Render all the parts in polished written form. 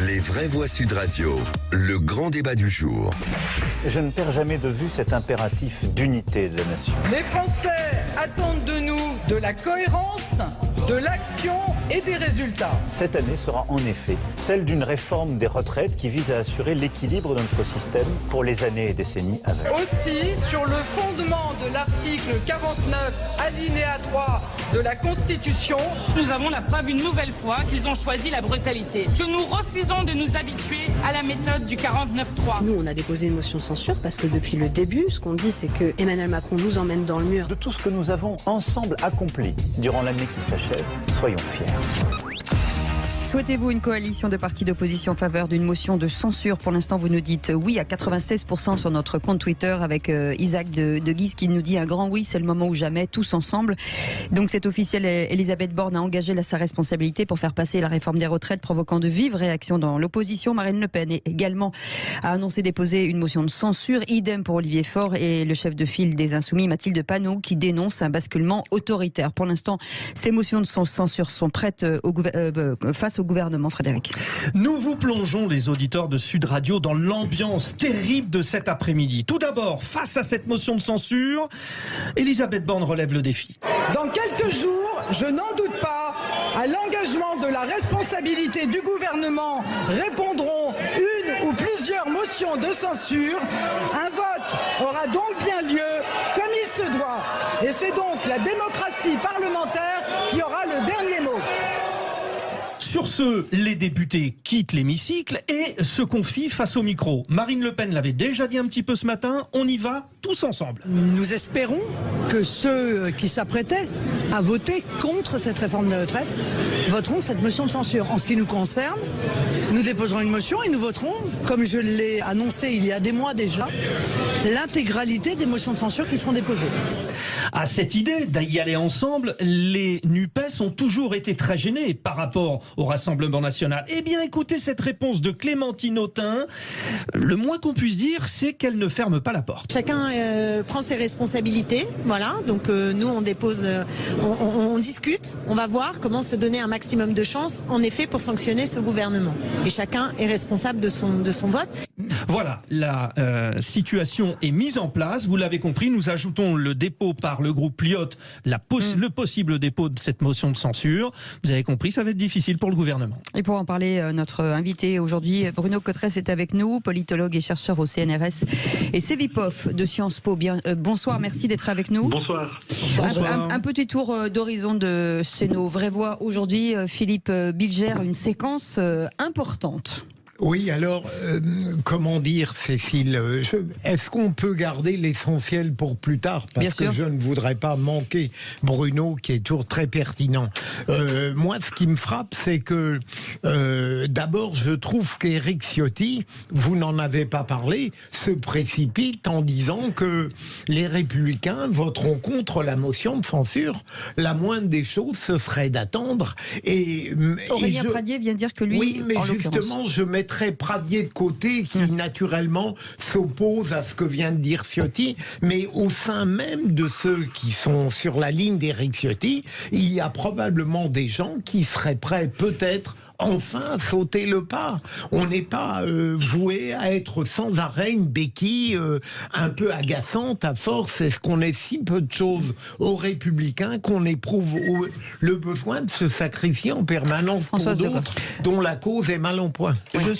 Les vraies voix Sud Radio, le grand débat du jour. Je ne perds jamais de vue cet impératif d'unité de la nation. Les Français attendent de nous de la cohérence, de l'action et des résultats. Cette année sera en effet celle d'une réforme des retraites qui vise à assurer l'équilibre de notre système pour les années et décennies à venir. Aussi, sur le fondement de l'article 49, alinéa 3 de la Constitution, nous avons la preuve une nouvelle fois qu'ils ont choisi la brutalité, que nous refusons de nous habituer à la méthode du 49-3. Nous, on a déposé une motion de censure parce que depuis le début, ce qu'on dit, c'est que Emmanuel Macron nous emmène dans le mur. De tout ce que nous avons ensemble accompli durant l'année qui s'achève, soyons fiers. Souhaitez-vous une coalition de partis d'opposition en faveur d'une motion de censure? Pour l'instant, vous nous dites oui à 96% sur notre compte Twitter avec Isaac de Guise qui nous dit un grand oui, c'est le moment ou jamais, tous ensemble. Donc c'est officiel, Elisabeth Borne a engagé sa responsabilité pour faire passer la réforme des retraites, provoquant de vives réactions dans l'opposition. Marine Le Pen également a annoncé déposer une motion de censure, idem pour Olivier Faure et le chef de file des Insoumis, Mathilde Panot, qui dénonce un basculement autoritaire. Pour l'instant, ces motions de censure sont prêtes face au gouvernement, Frédéric. Nous vous plongeons, les auditeurs de Sud Radio, dans l'ambiance terrible de cet après-midi. Tout d'abord, face à cette motion de censure, Elisabeth Borne relève le défi. dans quelques jours, je n'en doute pas, à l'engagement de la responsabilité du gouvernement répondront une ou plusieurs motions de censure. Un vote aura donc bien lieu comme il se doit. Et c'est donc la démocratie parlementaire qui aura le dernier mot. Sur ce, les députés quittent l'hémicycle et se confient face au micro. Marine Le Pen l'avait déjà dit un petit peu ce matin, on y va tous ensemble. Nous espérons que ceux qui s'apprêtaient à voter contre cette réforme des retraites voteront cette motion de censure. En ce qui nous concerne, nous déposerons une motion et nous voterons, comme je l'ai annoncé il y a des mois déjà, l'intégralité des motions de censure qui seront déposées. À cette idée d'y aller ensemble, les NUPES ont toujours été très gênés par rapport au Rassemblement national. Eh bien, écoutez cette réponse de Clémentine Autain. Le moins qu'on puisse dire, c'est qu'elle ne ferme pas la porte. Chacun prend ses responsabilités, voilà. Donc nous, on dépose, on discute, on va voir comment se donner un maximum de chances, en effet, pour sanctionner ce gouvernement. Et chacun est responsable de son vote. Voilà, la situation est mise en place. Vous l'avez compris, nous ajoutons le dépôt par le groupe Pliot, le possible dépôt de cette motion de censure. Vous avez compris, ça va être difficile pour le gouvernement. Et pour en parler, notre invité aujourd'hui, Bruno Cotresse, est avec nous, politologue et chercheur au CNRS et Cevipof de Sciences Po. Bonsoir, merci d'être avec nous. Bonsoir. Un petit tour d'horizon de chez nos vraies voix. Aujourd'hui, Philippe Bilger, une séquence importante. Oui, alors, comment dire, Cécile, est-ce qu'on peut garder l'essentiel pour plus tard? Parce que je ne voudrais pas manquer Bruno, qui est toujours très pertinent. Moi, ce qui me frappe, c'est que, d'abord, je trouve qu'Éric Ciotti, vous n'en avez pas parlé, se précipite en disant que les Républicains voteront contre la motion de censure. La moindre des choses, ce serait d'attendre. Aurélien Pradier vient dire que lui, oui, mais justement, je mettrais Pradier de côté, qui naturellement s'oppose à ce que vient de dire Ciotti, mais au sein même de ceux qui sont sur la ligne d'Éric Ciotti, il y a probablement des gens qui seraient prêts peut-être enfin sauter le pas. On n'est pas voué à être sans arrêt une béquille un peu agaçante à force. Est-ce qu'on est si peu de choses aux Républicains qu'on éprouve le besoin de se sacrifier en permanence pour d'autres dont la cause est mal en point? Je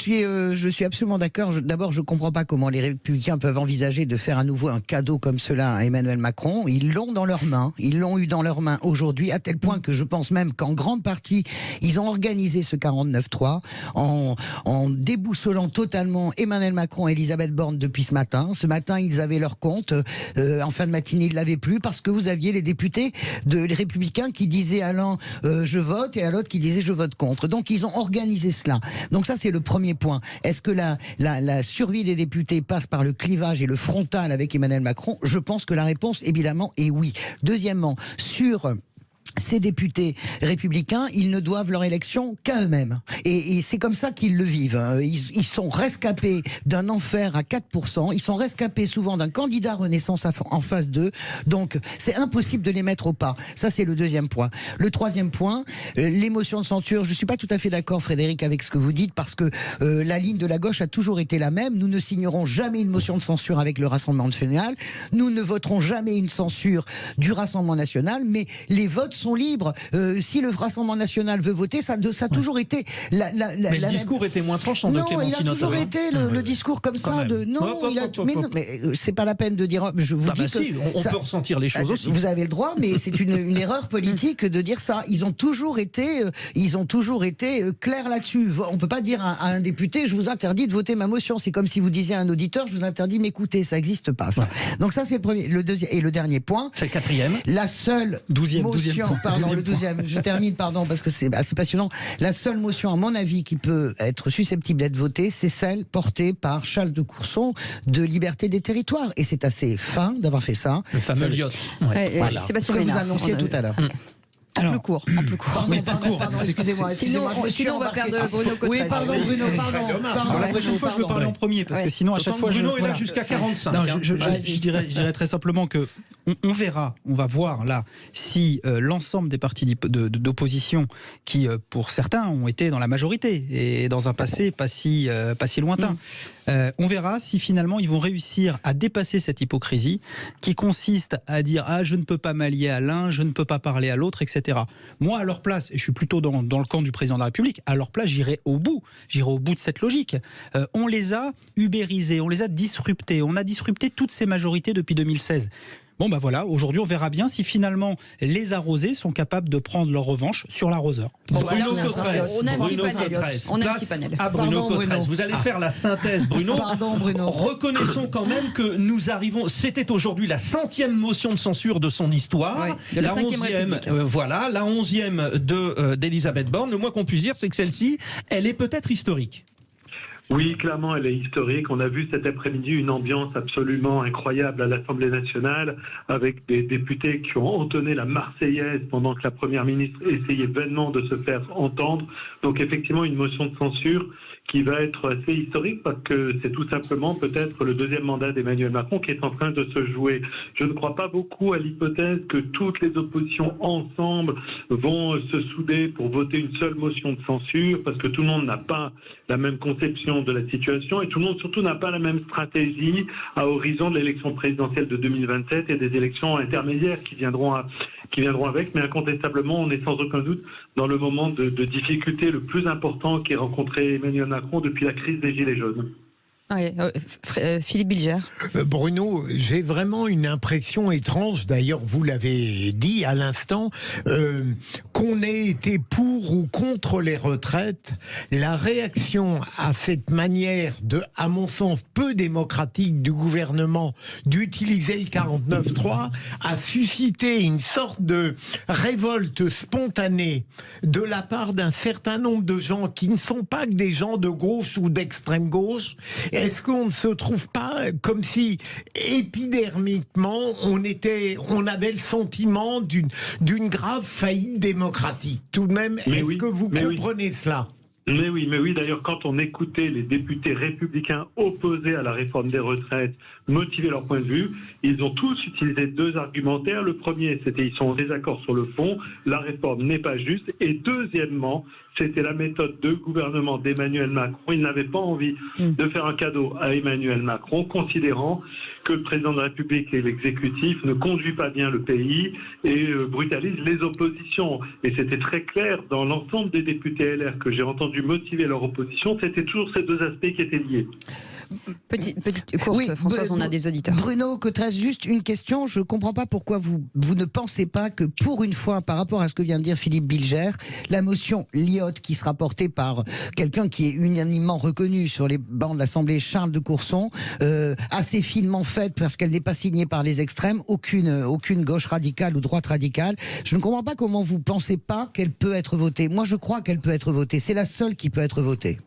suis absolument d'accord. D'abord, je ne comprends pas comment les Républicains peuvent envisager de faire à nouveau un cadeau comme cela à Emmanuel Macron. Ils l'ont dans leurs mains. Ils l'ont eu dans leurs mains aujourd'hui, à tel point que je pense même qu'en grande partie, ils ont organisé ce 49.3 en déboussolant totalement Emmanuel Macron et Elisabeth Borne depuis ce matin. Ce matin, ils avaient leur compte. En fin de matinée, ils ne l'avaient plus parce que vous aviez les députés les Républicains qui disaient à l'un je vote et à l'autre qui disait je vote contre. Donc, ils ont organisé cela. Donc ça, c'est le premier point. Est-ce que la survie des députés passe par le clivage et le frontal avec Emmanuel Macron? Je pense que la réponse, évidemment, est oui. Deuxièmement, sur ces députés républicains, ils ne doivent leur élection qu'à eux-mêmes. Et c'est comme ça qu'ils le vivent. Ils sont rescapés d'un enfer à 4%. Ils sont rescapés souvent d'un candidat Renaissance en phase 2. Donc, c'est impossible de les mettre au pas. Ça, c'est le deuxième point. Le troisième point, les motions de censure. Je ne suis pas tout à fait d'accord, Frédéric, avec ce que vous dites, parce que la ligne de la gauche a toujours été la même. Nous ne signerons jamais une motion de censure avec le Rassemblement national. Nous ne voterons jamais une censure du Rassemblement national, mais les votes sont libres. Si le Rassemblement national veut voter, ça a toujours été mais le discours était moins tranchant de Clémentine. Non, il a toujours été le discours comme ça. Mais c'est pas la peine de dire. Je vous dis que on peut ressentir les choses aussi. Vous avez le droit, mais c'est une erreur politique de dire ça. Ils ont toujours été clairs là-dessus. On peut pas dire à un député, je vous interdis de voter ma motion. C'est comme si vous disiez à un auditeur, je vous interdis de m'écouter. Ça n'existe pas. Ça. Ouais. Donc ça, c'est le premier, le deuxième et le dernier point. C'est le quatrième. La seule motion, le 12e. Je termine, parce que c'est assez passionnant. La seule motion, à mon avis, qui peut être susceptible d'être votée, c'est celle portée par Charles de Courson de Liberté des Territoires. Et c'est assez fin d'avoir fait ça. Le fameux LIOT. Voilà. Ce que vous annonciez tout à l'heure. En plus court. Pardon, excusez-moi. Sinon, on va perdre Bruno Cotrez. Oui, pardon, Bruno, pardon. La prochaine fois, je veux parler en premier, parce que sinon, à chaque fois, Bruno est là jusqu'à 45. Non, je dirais très simplement que on va voir là si l'ensemble des partis d'opposition qui, pour certains, ont été dans la majorité et dans un passé pas si lointain. On verra si finalement ils vont réussir à dépasser cette hypocrisie qui consiste à dire je ne peux pas m'allier à l'un, je ne peux pas parler à l'autre, etc. Moi, à leur place, et je suis plutôt dans le camp du président de la République, à leur place, j'irai au bout de cette logique. On les a ubérisés, on les a disruptés, on a disrupté toutes ces majorités depuis 2016. Bon voilà, aujourd'hui on verra bien si finalement les arrosés sont capables de prendre leur revanche sur l'arroseur. Bruno Cotrez, on a un petit panel. À Bruno Cotrez. Vous allez faire la synthèse, Bruno. Pardon, Bruno. Reconnaissons quand même que nous arrivons. C'était aujourd'hui la 100e motion de censure de son histoire. Oui, de la 5e République. La 11e d'Elisabeth Borne. Le moins qu'on puisse dire, c'est que celle-ci, elle est peut-être historique. Oui, clairement, elle est historique. On a vu cet après-midi une ambiance absolument incroyable à l'Assemblée nationale, avec des députés qui ont entonné la Marseillaise pendant que la Première ministre essayait vainement de se faire entendre. Donc effectivement, une motion de censure qui va être assez historique parce que c'est tout simplement peut-être le deuxième mandat d'Emmanuel Macron qui est en train de se jouer. Je ne crois pas beaucoup à l'hypothèse que toutes les oppositions ensemble vont se souder pour voter une seule motion de censure parce que tout le monde n'a pas la même conception de la situation et tout le monde surtout n'a pas la même stratégie à horizon de l'élection présidentielle de 2027 et des élections intermédiaires qui viendront avec, mais incontestablement on est sans aucun doute dans le moment de difficulté le plus important qu'ait rencontré Emmanuel Macron depuis la crise des Gilets jaunes. Philippe Bilger. Bruno, j'ai vraiment une impression étrange, d'ailleurs vous l'avez dit à l'instant, qu'on ait été pour ou contre les retraites. La réaction à cette manière à mon sens, peu démocratique du gouvernement d'utiliser le 49.3 a suscité une sorte de révolte spontanée de la part d'un certain nombre de gens qui ne sont pas que des gens de gauche ou d'extrême gauche. Est-ce qu'on ne se trouve pas comme si épidermiquement on avait le sentiment d'une grave faillite démocratique tout de même? Est-ce que vous comprenez cela? Mais oui, d'ailleurs, quand on écoutait les députés républicains opposés à la réforme des retraites motiver leur point de vue, ils ont tous utilisé deux argumentaires. Le premier, c'était ils sont en désaccord sur le fond, la réforme n'est pas juste. Et deuxièmement, c'était la méthode de gouvernement d'Emmanuel Macron. Ils n'avaient pas envie de faire un cadeau à Emmanuel Macron, considérant que le président de la République et l'exécutif ne conduit pas bien le pays et brutalise les oppositions. Et c'était très clair dans l'ensemble des députés LR que j'ai entendu motiver leur opposition, c'était toujours ces deux aspects qui étaient liés. Petite courte, Françoise, on a des auditeurs. Bruno Cotrez, juste une question. Je ne comprends pas pourquoi vous ne pensez pas que, pour une fois, par rapport à ce que vient de dire Philippe Bilger, la motion LIOT qui sera portée par quelqu'un qui est unanimement reconnu sur les bancs de l'Assemblée, Charles de Courson, assez finement faite parce qu'elle n'est pas signée par les extrêmes, aucune gauche radicale ou droite radicale. Je ne comprends pas comment vous ne pensez pas qu'elle peut être votée. Moi, je crois qu'elle peut être votée. C'est la seule qui peut être votée.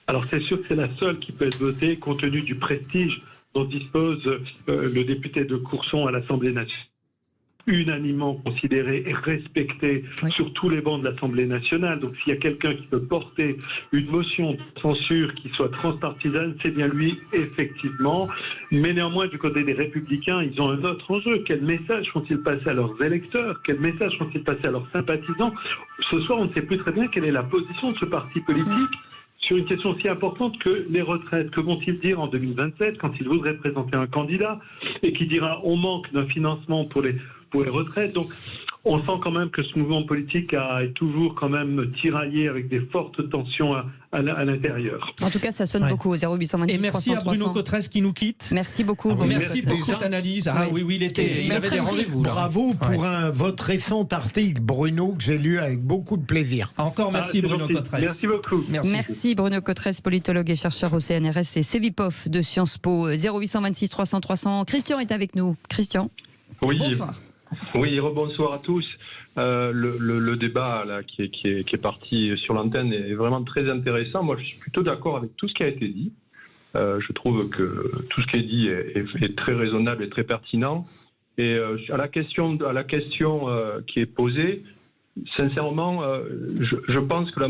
Alors c'est sûr que c'est la seule qui peut être votée compte tenu du prestige dont dispose le député de Courson à l'Assemblée nationale. unanimement considéré et respecté sur tous les bancs de l'Assemblée nationale. Donc s'il y a quelqu'un qui peut porter une motion de censure qui soit transpartisane, c'est bien lui, effectivement. Mais néanmoins, du côté des Républicains, ils ont un autre enjeu. Quel message font-ils passer à leurs électeurs? Quel message font-ils passer à leurs sympathisants? Ce soir, on ne sait plus très bien quelle est la position de ce parti politique sur une question aussi importante que les retraites. Que vont-ils dire en 2027 quand ils voudraient présenter un candidat et qui dira on manque d'un financement pour les retraites? Donc on sent quand même que ce mouvement politique est toujours quand même tiraillé avec des fortes tensions à l'intérieur. En tout cas, ça sonne beaucoup au 0826 Et merci 300 à Bruno 300. Cotresse qui nous quitte. Merci beaucoup. Merci pour cette analyse. Ah oui, il avait des rendez-vous. Bravo pour votre récent article, Bruno, que j'ai lu avec beaucoup de plaisir. Encore merci Bruno Cotresse. Merci beaucoup. Merci Bruno Cotresse, politologue et chercheur au CNRS et Cevipof de Sciences Po. 0826 300 300. Christian est avec nous. Christian. Oui. Bonsoir. Oui, rebonsoir à tous. Le débat là, qui est parti sur l'antenne est vraiment très intéressant. Moi, je suis plutôt d'accord avec tout ce qui a été dit. Je trouve que tout ce qui est dit est très raisonnable et très pertinent. Et à la question qui est posée, sincèrement, je pense que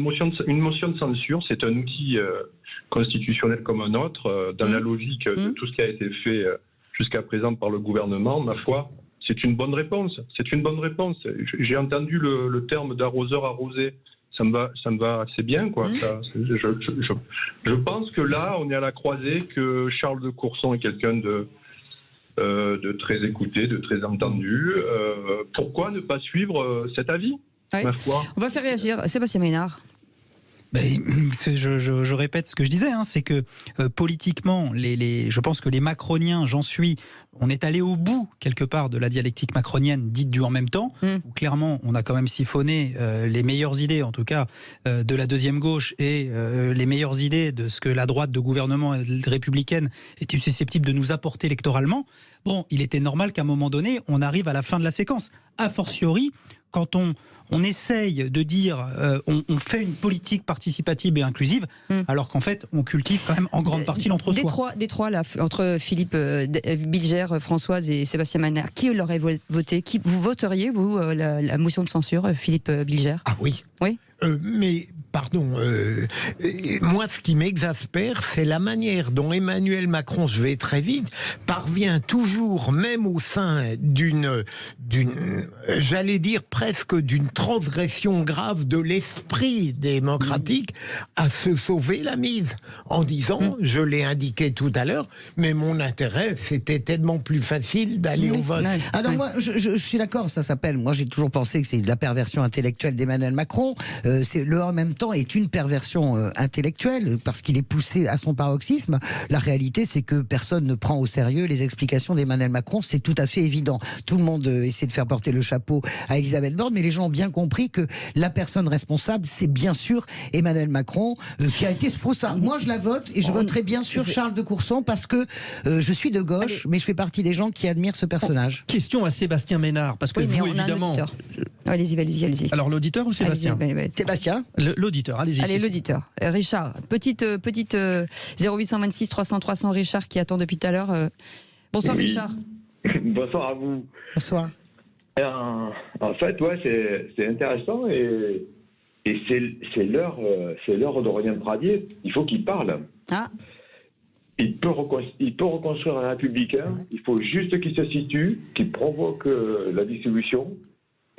une motion de censure, c'est un outil constitutionnel comme un autre, dans la logique de tout ce qui a été fait jusqu'à présent par le gouvernement, ma foi. C'est une bonne réponse. C'est une bonne réponse. J'ai entendu le terme d'arroseur arrosé. Ça me va assez bien, quoi. Je pense que là, on est à la croisée, que Charles de Courson est quelqu'un de très écouté, de très entendu. Pourquoi ne pas suivre cet avis, ma foi? On va faire réagir Sébastien Ménard. Je répète ce que je disais, c'est que politiquement, je pense que les macroniens, j'en suis, on est allé au bout quelque part de la dialectique macronienne dite du en même temps, où clairement on a quand même siphonné les meilleures idées, en tout cas de la deuxième gauche, et les meilleures idées de ce que la droite de gouvernement républicaine était susceptible de nous apporter électoralement. Bon, il était normal qu'à un moment donné, on arrive à la fin de la séquence. A fortiori, quand on essaye de dire on fait une politique participative et inclusive, alors qu'en fait on cultive quand même en grande partie l'entre-soi. Des trois là, entre Philippe Bilger, Françoise et Sébastien Ménard, qui l'aurait voté? Vous voteriez, vous, la motion de censure, Philippe Bilger? Ah oui. Oui. Mais, pardon, moi ce qui m'exaspère, c'est la manière dont Emmanuel Macron, je vais très vite, parvient toujours, même au sein j'allais dire presque d'une transgression grave de l'esprit démocratique, à se sauver la mise, en disant, je l'ai indiqué tout à l'heure, mais mon intérêt, c'était tellement plus facile d'aller au vote. Alors moi, je suis d'accord, ça s'appelle, moi j'ai toujours pensé que c'est la perversion intellectuelle d'Emmanuel Macron. Le en même temps est une perversion intellectuelle parce qu'il est poussé à son paroxysme. La réalité, c'est que personne ne prend au sérieux les explications d'Emmanuel Macron. C'est tout à fait évident. Tout le monde essaie de faire porter le chapeau à Elisabeth Borne, mais les gens ont bien compris que la personne responsable, c'est bien sûr Emmanuel Macron qui a été pour ça. Moi, je la vote et je voterai bien sûr Charles de Courson parce que je suis de gauche, mais je fais partie des gens qui admirent ce personnage. Question à Sébastien Ménard, parce que vous, évidemment... Allez-y. Alors, l'auditeur ou Sébastien? Sébastien. L'auditeur, allez-y. Allez, l'auditeur. Richard, petite 0826 300 300, Richard qui attend depuis tout à l'heure. Bonsoir, oui. Richard. Bonsoir à vous. Bonsoir. En fait, c'est intéressant et c'est l'heure d'Aurélien Pradier. Il faut qu'il parle. Il peut reconstruire un républicain. Il faut juste qu'il se situe, qu'il provoque la distribution.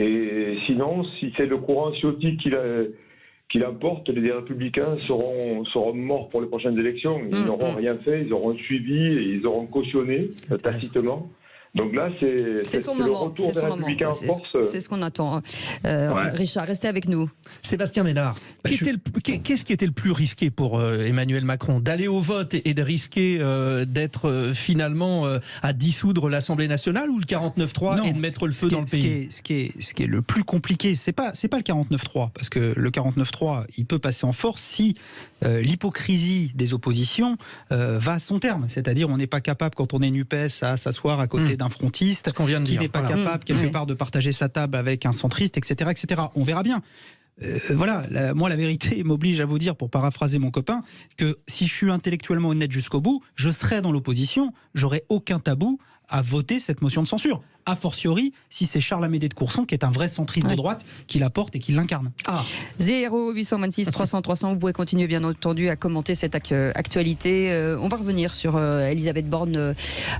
Et sinon, si c'est le courant Ciotti qui l'emporte, les républicains seront morts pour les prochaines élections. Ils n'auront rien fait, ils auront suivi et ils auront cautionné tacitement. Donc là, c'est son le moment. retour des républicains en force. C'est ce qu'on attend. Richard, restez avec nous. Sébastien Ménard, qu'est-ce qui était le plus risqué pour Emmanuel Macron? D'aller au vote et de risquer d'être finalement à dissoudre l'Assemblée nationale, ou le 49-3 et de mettre le feu dans le pays? Ce qui est le plus compliqué, c'est pas le 49-3, parce que le 49-3, il peut passer en force si l'hypocrisie des oppositions va à son terme. C'est-à-dire, on n'est pas capable, quand on est NUPES, à s'asseoir à côté d'un frontiste qui n'est pas capable quelque part de partager sa table avec un centriste, etc. On verra bien. Moi la vérité m'oblige à vous dire, pour paraphraser mon copain, que si je suis intellectuellement honnête jusqu'au bout, je serai dans l'opposition, j'aurai aucun tabou à voter cette motion de censure. A fortiori, si c'est Charles Amédée de Courson, qui est un vrai centriste de droite, qui la porte et qui l'incarne. 0826 300 300, vous pouvez continuer bien entendu à commenter cette actualité. On va revenir sur Elisabeth Borne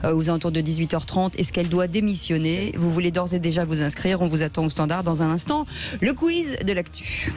aux alentours de 18h30. Est-ce qu'elle doit démissionner ? Vous voulez d'ores et déjà vous inscrire, on vous attend au standard dans un instant. Le quiz de l'actu.